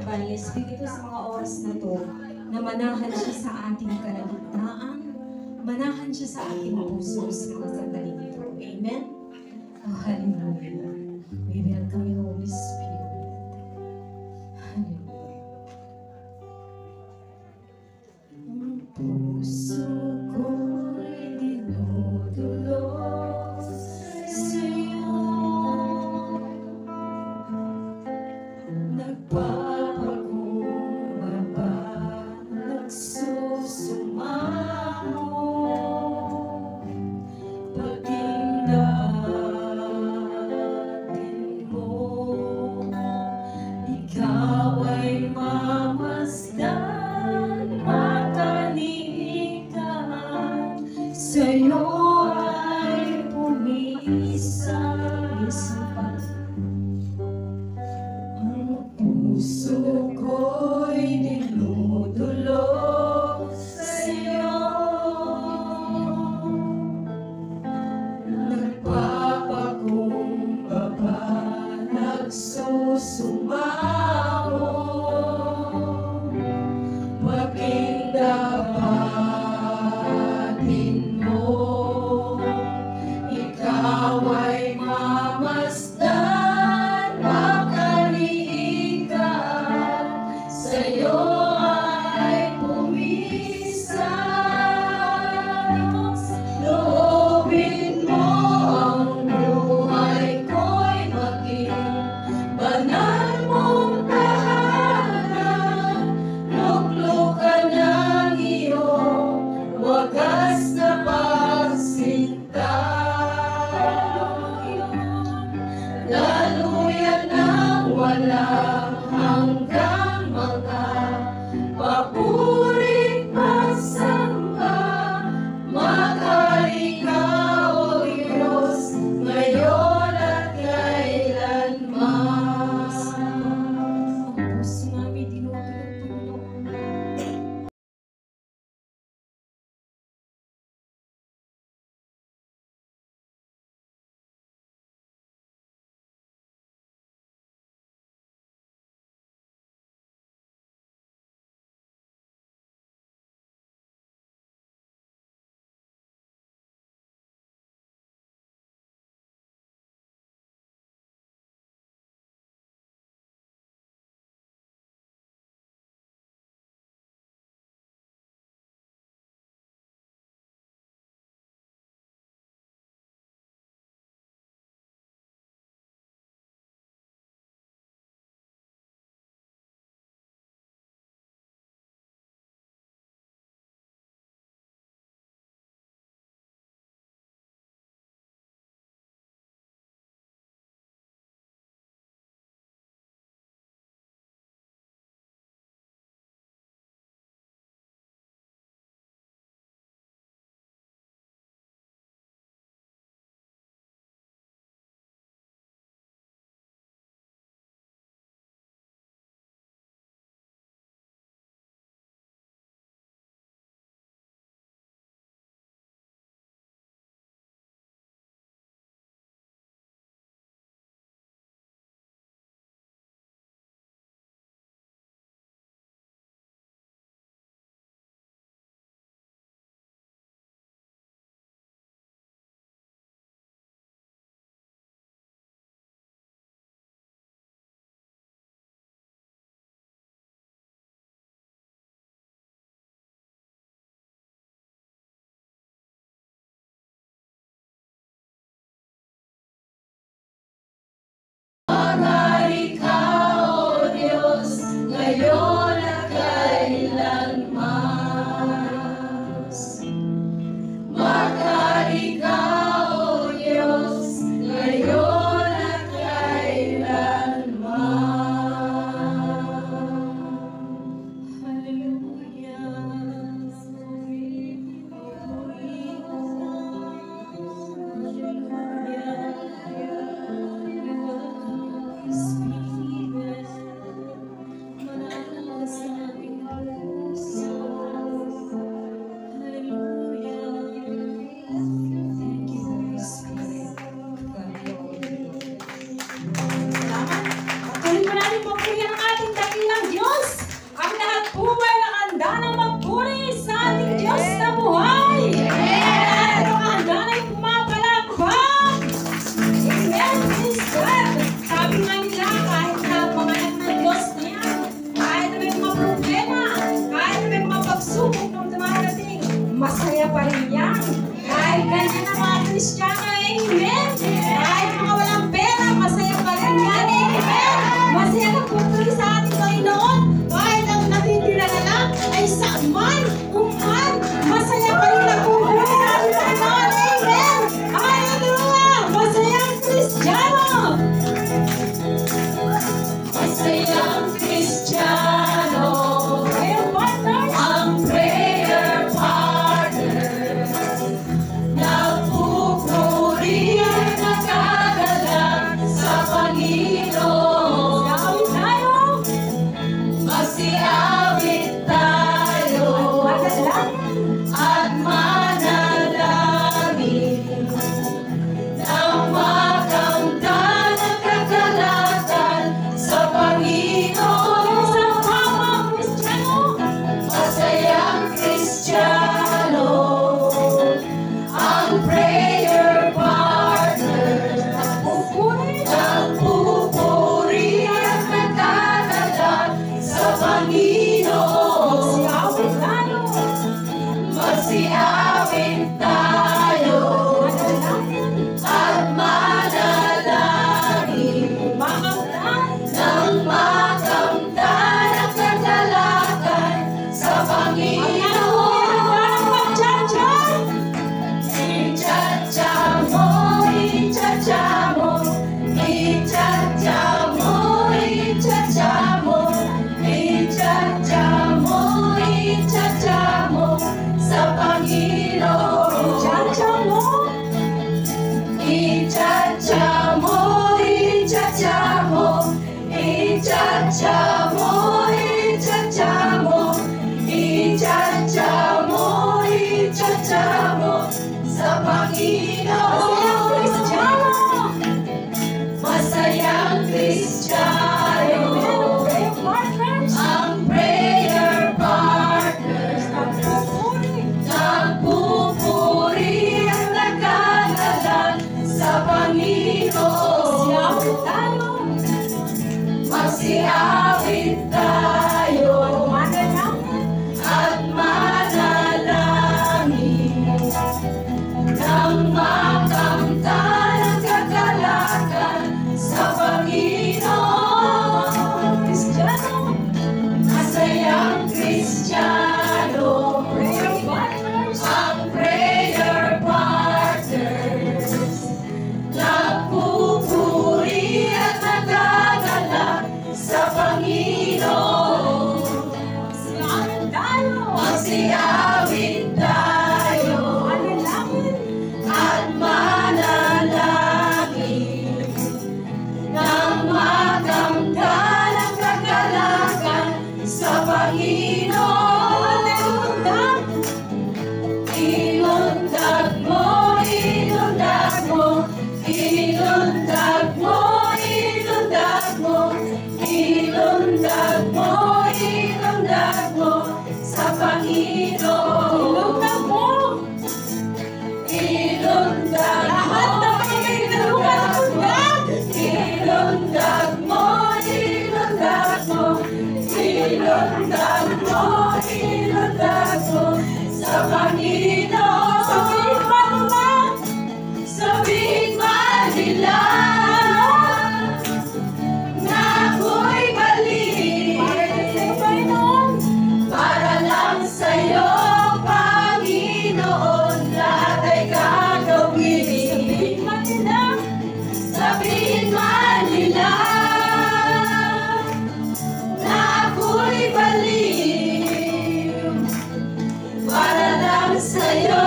Banal na Espiritu sa mga oras na to, na manahan siya sa ating kalagitnaan, manahan siya sa ating puso sa mga sandaling ito. Amen? Oh, hallelujah. We welcome you, Holy Spirit. Hallelujah. Ang puso ko'y dinudulog sa'yo. Nagpapakumbaba, nagsusumamo, pagkindahatin mo. Ikaw ay mamasdan, makanihikan, sa'yo ay pumisan. Ang puso ko'y dinudulog sa'yo. Nagpapakumbaba, nagsusumamo, pagkindahatin mo. Ikaw ay mamasdan, makanihikan, Masiawit tayo at manalangin nang makamta ng kagalakan sa Panginoon. Masayang Kristiyano, ang prayer partner, nagpupuri at nagdadala sa Panginoon. Magsiawit tayo at manalangin nang makamta ng kagalakan sa Panginoon. Icha-cha mo, icha-cha mo, icha-cha mo, icha-cha mo, icha-cha mo, icha-cha mo sa Panginoon. Icha-cha mo, icha-cha mo, icha-cha mo, icha-cha mo, icha-cha mo, icha-cha mo, icha-cha mo sa Panginoon. Masayang Kristiyano, ang prayer partner, nagpupuri at nagdadala sa Panginoon. Magsiawit tayo at manalangin nang makamta ng kagalakan sa Panginoon. Masayang Kristiyano, ang prayer partners, nagpupuri at nagdadala sa Panginoon. Magsiawit tayo at manalangin nang makamta ng kagalakan sa Panginoon. Inundag mo, inundag mo, inundag mo, inundag mo, inundag mo, inundag mo sa Panginoon. Inundag mo, inundag mo, inundag mo, inundag mo, inundag mo sa Panginoon. Sabihin man nila na ako'y mali, para lang sa'yo, Panginoon, lahat ay gagawin. Sabihin man nila na ako'y baliw, para lang sa'yo,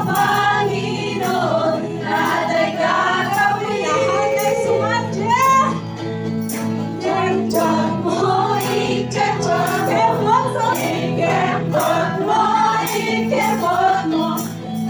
Panginoon, lahat ay gagawin. Ikembot mo, ikembot mo, ikembot mo, ikembot mo,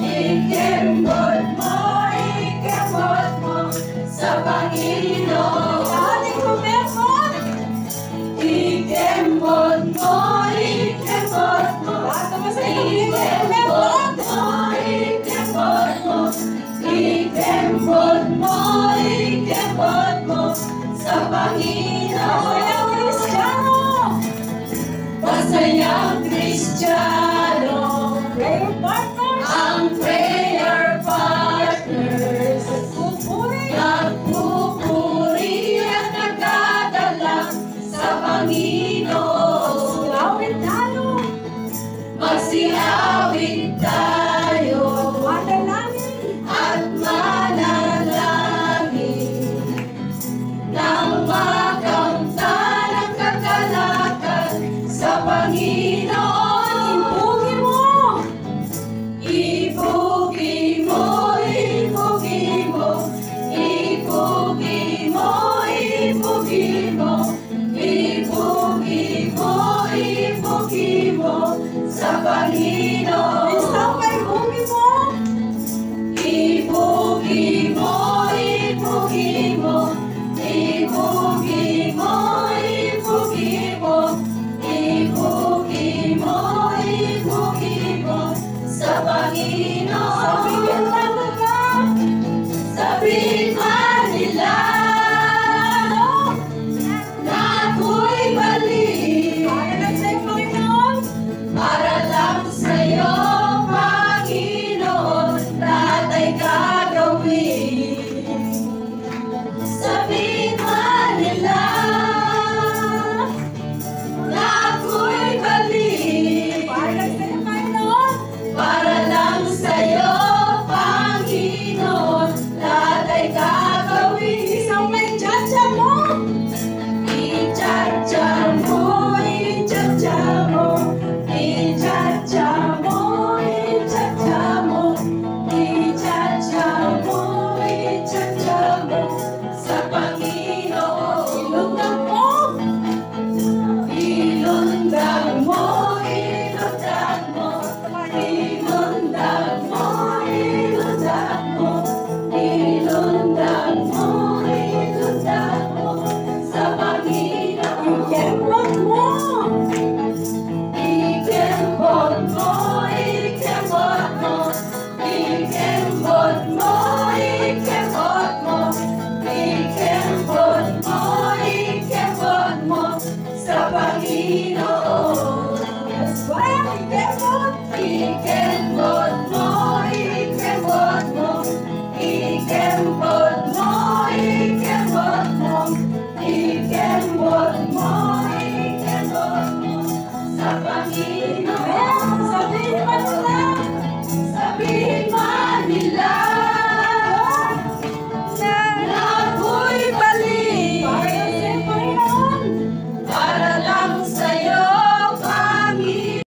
ikembot mo, ikembot mo sa Panginoon. Ikembot mo, ikembot mo, ikembot mo, ikembot mo, ikembot mo, ikembot mo sa Panginoon. Masayang Kristiyano, ang prayer partners, nagpupuri at nagdadala sa Panginoon. Magsiawit tayo at manalangin nang makamta ng kagalakan sa Panginoon. Ipugi mo, ipugi mo, ipugi mo, ipugi mo, ipugi mo, mo! Ikembot mo, ikembot mo, ikembot mo, ikembot mo, ikembot mo, ikembot mo sa Panginoon. Yes, wow! Ikembot! Ikembot